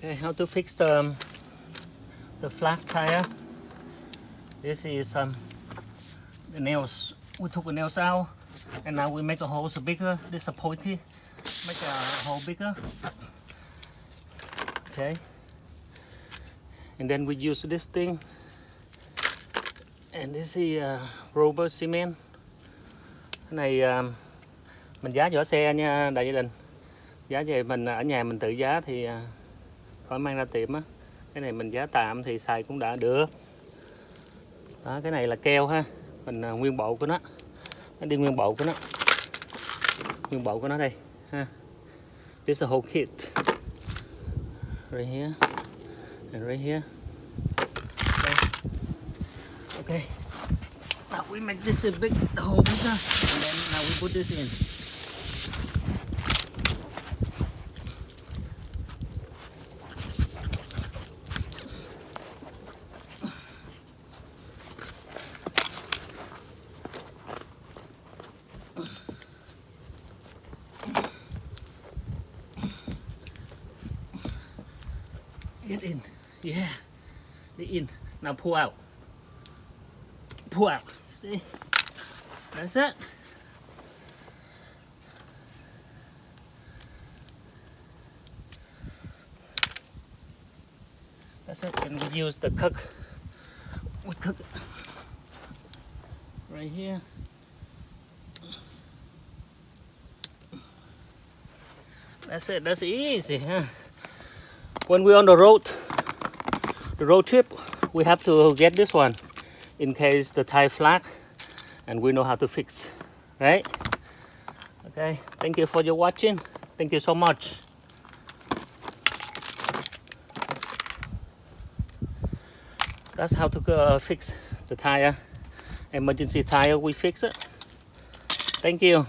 Okay, how to fix the flat tire. This is the nails. We took the nails out, and now we make the holes bigger. This is pointy. Make a hole bigger. Okay. And then we use this thing. And this is rubber cement. Cái này mình giá vỏ xe nha đại gia đình. Giá về mình ở nhà mình tự giá thì khỏi mang ra tiệm á. Cái này mình giá tạm thì xài cũng đã được. Đó, cái này là keo ha. Mình nguyên bộ của nó đi nguyên bộ của nó. Nguyên bộ của nó đây ha. This is a whole kit. Right here and right here. Okay. Now we make this a big hole bigger, and then now we put this in. Get in. Yeah. Get in. Now pull out. Pull out. See? That's it. That's it. And we use the cook. We cook it right here. That's it. That's easy, huh? When we're on the road trip, we have to get this one in case the tire flat, and we know how to fix, right? Okay, thank you for your watching. Thank you so much. That's how to fix the tire. Emergency tire, we fix it. Thank you.